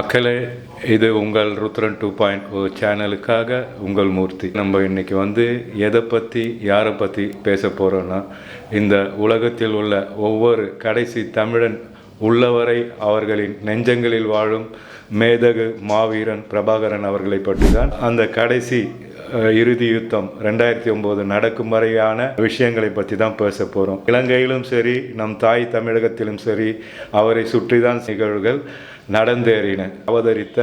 மக்களே, இது உங்கள் ருத்ரன் 2.0 சேனலுக்காக உங்கள் மூர்த்தி. நம்ம இன்னைக்கு எதை பற்றி யாரை பற்றி பேச போகிறோன்னா, இந்த உலகத்தில் உள்ள ஒவ்வொரு கடைசி தமிழன் உள்ளவரை அவர்களின் நெஞ்சங்களில் வாழும் மேதகு மாவீரன் பிரபாகரன் அவர்களை பற்றி தான். அந்த கடைசி இறுதி யுத்தம் 2009 நடக்கும் வரையான விஷயங்களை பற்றி தான் பேச போகிறோம். இலங்கையிலும் சரி, நம் தாய் தமிழகத்திலும் சரி, அவரை சுற்றி தான் நிகழ்வுகள் நடந்தேறின. அவதரித்த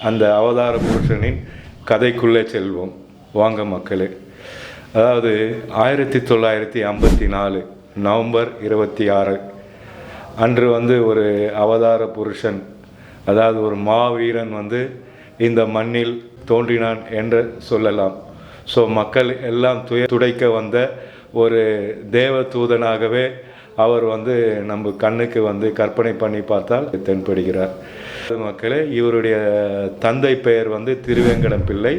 அந்த அவதார புருஷனின் கதைக்குள்ளே செல்வோம் வாங்க மக்களே. அதாவது 1954 நவம்பர் 26 அன்று ஒரு அவதார புருஷன், அதாவது ஒரு மாவீரன் இந்த மண்ணில் தோன்றினான் என்று சொல்லலாம். ஸோ மக்கள் எல்லாம் துடைக்க வந்த ஒரு தேவ தூதனாகவே அவர் நம்ம கண்ணுக்கு கற்பனை பண்ணி பார்த்தால் தென்படுகிறார். மக்களே, இவருடைய தந்தை பெயர் திருவேங்கடம் பிள்ளை,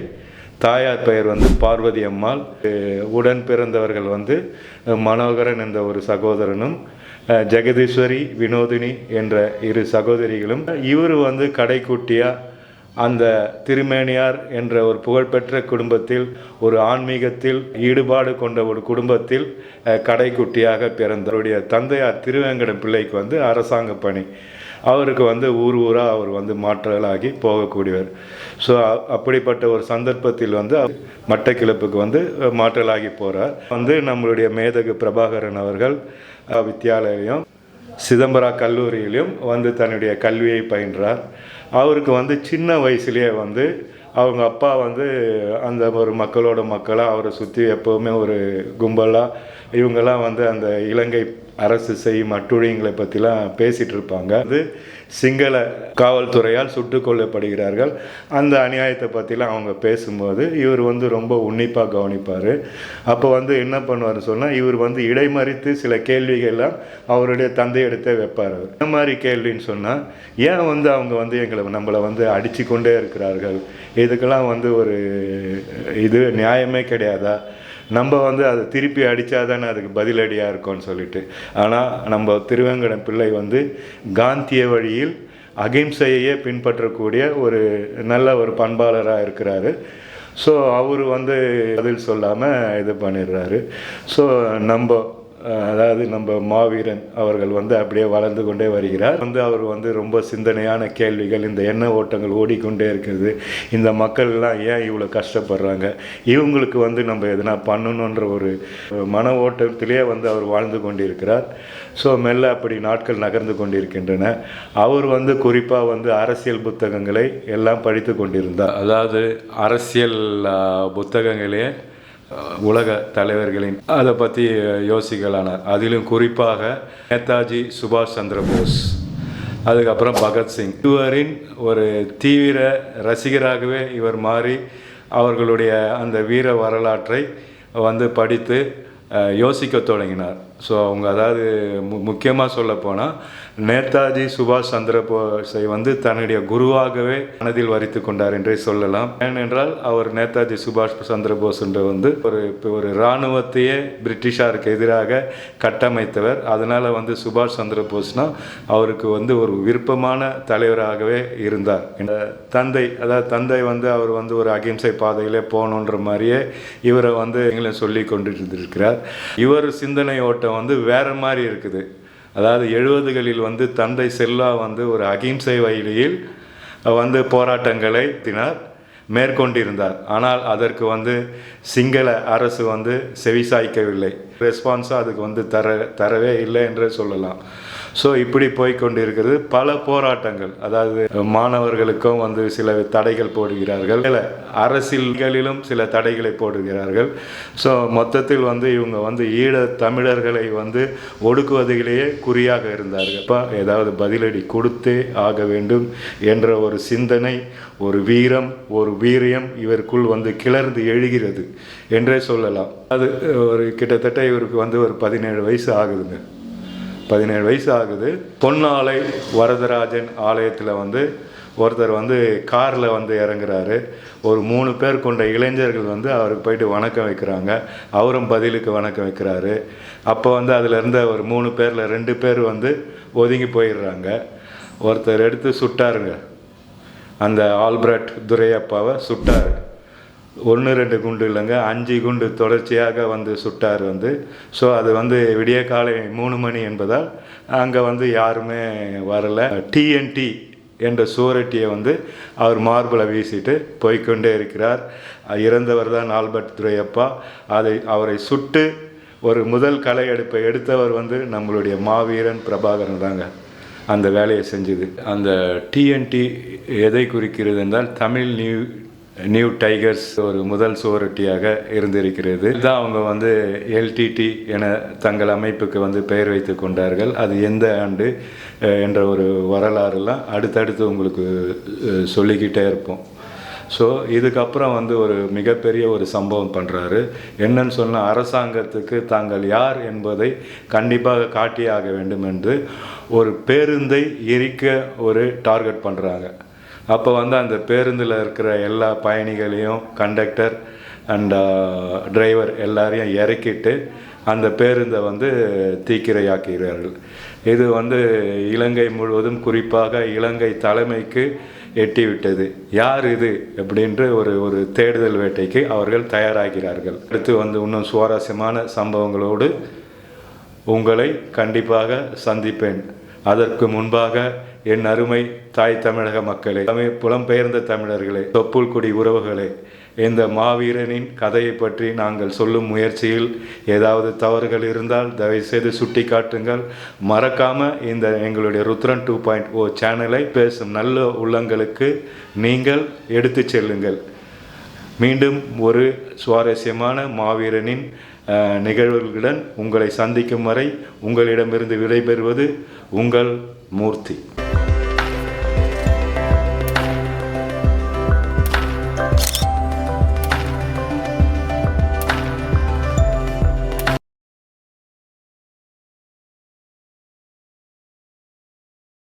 தாயார் பெயர் பார்வதி அம்மாள். உடன் பிறந்தவர்கள் மனோகரன் என்ற ஒரு சகோதரனும் ஜெகதீஸ்வரி வினோதினி என்ற இரு சகோதரிகளும். இவர் கடைக்குட்டியாக அந்த திருமேனியார் என்ற ஒரு புகழ்பெற்ற குடும்பத்தில், ஒரு ஆன்மீகத்தில் ஈடுபாடு கொண்ட ஒரு குடும்பத்தில் கடைக்குட்டியாக பிறந்தவருடைய தந்தையார் திருவேங்கடம் பிள்ளைக்கு அரசாங்க பணி. அவருக்கு ஊர் ஊராக அவர் மாற்றலாகி போகக்கூடியவர். ஸோ அப்படிப்பட்ட ஒரு சந்தர்ப்பத்தில் மட்டக்கிளப்புக்கு மாற்றலாகி போகிறார். நம்மளுடைய மேதகு பிரபாகரன் அவர்கள் வித்யாலயம் சிதம்பரா கல்லூரியிலும் தன்னுடைய கல்வியை பயின்றார். அவருக்கு சின்ன வயசுலேயே அவங்க அப்பா அந்த ஒரு மக்களோட மக்களாக அவரை சுற்றி எப்போவுமே ஒரு கும்பலாக இவங்கெல்லாம் அந்த இலங்கை அரசு செய்யும் அட்டுழியங்களை பற்றிலாம் பேசிகிட்டு இருப்பாங்க. சிங்கள காவல்துறையால் சுட்டு கொல்லப்படுகிறார்கள். அந்த அநியாயத்தை பற்றிலாம் அவங்க பேசும்போது இவர் ரொம்ப உன்னிப்பாக கவனிப்பார். அப்போ என்ன பண்ணுவார்னு சொன்னால், இவர் இடைமறித்து சில கேள்விகள்லாம் அவருடைய தந்தையிடத்தை வைப்பார். அவர் இந்த மாதிரி கேள்வின்னு சொன்னால், ஏன் அவங்க எங்களை நம்மளை அடித்து கொண்டே இருக்கிறார்கள், இதுக்கெல்லாம் ஒரு இது நியாயமே கிடையாதா, நம்ம அதை திருப்பி அடித்தாதானே அதுக்கு பதிலடியாக இருக்கும்னு சொல்லிட்டு. ஆனால் நம்ம திருவேங்கடம் பிள்ளை காந்திய வழியில் அகிம்சையே பின்பற்றக்கூடிய ஒரு நல்ல ஒரு பண்பாளராக இருக்கிறாரு. ஸோ அவர் பதில் சொல்லாமல் இது பண்ணிடுறாரு. ஸோ அதாவது நம்ம மாவீரன் அவர்கள் அப்படியே வளர்ந்து கொண்டே வருகிறார். அவர் ரொம்ப சிந்தனையான கேள்விகள், இந்த எண்ண ஓட்டங்கள் ஓடிக்கொண்டே இருக்குது, இந்த மக்கள்லாம் ஏன் இவ்வளோ கஷ்டப்படுறாங்க, இவங்களுக்கு நம்ம எதனா பண்ணணுன்ற ஒரு மன ஓட்டத்திலே அவர் வாழ்ந்து கொண்டிருக்கிறார். ஸோ மெல்ல அப்படி நாட்கள் நகர்ந்து கொண்டிருக்கின்றன. அவர் குறிப்பாக அரசியல் புத்தகங்களை எல்லாம் படித்து கொண்டிருந்தார். அதாவது அரசியல் புத்தகங்களே உலக தலைவர்களின் அதை பற்றி யோசிக்கலானார். அதிலும் குறிப்பாக நேதாஜி சுபாஷ் சந்திர போஸ், அதுக்கப்புறம் பகத்சிங். இவரின் ஒரு தீவிர ரசிகராகவே இவர் மாறி அவர்களுடைய அந்த வீர வரலாற்றை படித்து யோசிக்க தொடங்கினார். ஸோ அவங்க அதாவது முக்கியமாக சொல்ல போனால், நேதாஜி சுபாஷ் சந்திர போஸை தன்னுடைய குருவாகவே மனதில் வரித்து கொண்டார் என்றே சொல்லலாம். ஏனென்றால் அவர் நேதாஜி சுபாஷ் சந்திர போஸ் என்ற ஒரு இராணுவத்தையே பிரிட்டிஷாருக்கு எதிராக கட்டமைத்தவர். அதனால் சுபாஷ் சந்திர போஸ்னால் அவருக்கு ஒரு விருப்பமான தலைவராகவே இருந்தார். தந்தை அவர் ஒரு அகிம்சை பாதையிலே போகணுன்ற மாதிரியே இவரை எங்களை சொல்லி கொண்டு இருந்திருக்கிறார். இவர் சிந்தனை ஓட்டம் வேற மாதிரி இருக்குது. அதாவது 70களில் தந்தை செல்வா ஒரு அகிம்சை வழியில் போராட்டங்களை மேற்கொண்டிருந்தார். ஆனால் அதற்கு சிங்கள அரசு செவிசாய்க்கவில்லை. ரெஸ்பான்ஸாக அதுக்கு தரவே இல்லை என்றே சொல்லலாம். ஸோ இப்படி போய்கொண்டிருக்கிறது. பல போராட்டங்கள், அதாவது மாணவர்களுக்கும் சில தடைகள் போடுகிறார்கள், அரசியல்களிலும் சில தடைகளை போடுகிறார்கள். ஸோ மொத்தத்தில் இவங்க ஈழ தமிழர்களை ஒடுக்குவதிலேயே குறியாக இருந்தார்கள். இப்போ ஏதாவது பதிலடி கொடுத்தே ஆக வேண்டும் என்ற ஒரு சிந்தனை, ஒரு வீரம், ஒரு வீரியம் இவருக்குள் கிளர்ந்து எழுகிறது என்றே சொல்லலாம். அது ஒரு கிட்டத்தட்ட இவருக்கு ஒரு 17 வயசு ஆகுதுங்க. 17 வயசு ஆகுது. பொன்னாலை வரதராஜன் ஆலயத்தில் ஒருத்தர் காரில் இறங்குறாரு. ஒரு 3 பேர் கொண்ட இளைஞர்கள் அவருக்கு போயிட்டு வணக்கம் வைக்கிறாங்க. அவரும் பதிலுக்கு வணக்கம் வைக்கிறாரு. அப்போ அதில் இருந்த ஒரு 3 பேரில் 2 பேர் ஒதுங்கி போயிடுறாங்க. ஒருத்தர் எடுத்து சுட்டாருங்க. அந்த ஆல்பர்ட் துரையப்பாவை சுட்டார். 1-2 குண்டு இல்லைங்க, 5 குண்டு தொடர்ச்சியாக வந்து சுட்டார் வந்து. ஸோ அது வந்து விடிய காலை 3 மணி என்பதால் அங்கே வந்து யாருமே வரலை. டிஎன்டி என்ற சுவரொட்டியை வந்து அவர் மார்பில் வீசிட்டு போய்கொண்டே இருக்கிறார். இறந்தவர் தான் ஆல்பர்ட் துரையப்பா. அவரை சுட்டு ஒரு முதல் களை எடுத்தவர் வந்து நம்மளுடைய மாவீரன் பிரபாகரன் தாங்க அந்த வேலையை செஞ்சுது. அந்த டிஎன்டி எதை குறிக்கிறது என்றால் தமிழ் நியூ டைகர்ஸ் ஒரு முதல் சுவரொட்டியாக இருந்திருக்கிறது. இதுதான் அவங்க வந்து எல்டிடி என தங்கள் அமைப்புக்கு வந்து பெயர் வைத்து கொண்டார்கள். அது எந்த ஆண்டு என்ற ஒரு வரலாறுலாம் அடுத்தடுத்து உங்களுக்கு சொல்லிக்கிட்டே இருப்போம். ஸோ இதுக்கப்புறம் வந்து ஒரு மிகப்பெரிய ஒரு சம்பவம் பண்ணுறாரு. என்னன்னு சொன்னால், அரசாங்கத்துக்கு தாங்கள் யார் என்பதை கண்டிப்பாக காட்டியாக வேண்டும் என்று ஒரு பேருந்தை எரிக்க ஒரு டார்கெட் பண்ணுறாங்க. அப்போ வந்து அந்த பேருந்தில் இருக்கிற எல்லா பயணிகளையும் கண்டக்டர் அண்ட் டிரைவர் எல்லாரையும் இறக்கிட்டு அந்த பேருந்தை வந்து தீக்கிரையாக்குகிறார்கள். இது வந்து இலங்கை முழுவதும், குறிப்பாக இலங்கை தலைமைக்கு எட்டிவிட்டது. யார் இது அப்படின்ற ஒரு தேடுதல் வேட்டைக்கு அவர்கள் தயாராகிறார்கள். அடுத்து வந்து இன்னும் சுவாரஸ்யமான சம்பவங்களோடு உங்களை கண்டிப்பாக சந்திப்பேன். அதற்கு முன்பாக என் அருமை தாய் தமிழக மக்களே, புலம்பெயர்ந்த தமிழர்களே, தொப்புள்குடி உறவுகளே, இந்த மாவீரனின் கதையை பற்றி நாங்கள் சொல்லும் முயற்சியில் ஏதாவது தவறுகள் இருந்தால் தயவுசெய்து சுட்டி காட்டுங்கள். மறக்காமல் இந்த எங்களுடைய ருத்ரன் 2.0 சேனலை பேசும் நல்ல உள்ளங்களுக்கு நீங்கள் எடுத்து செல்லுங்கள். மீண்டும் ஒரு சுவாரஸ்யமான மாவீரனின் நிகழ்வுகளுடன் உங்களை சந்திக்கும் வரை உங்களிடமிருந்து விடைபெறுவது உங்கள் மூர்த்தி.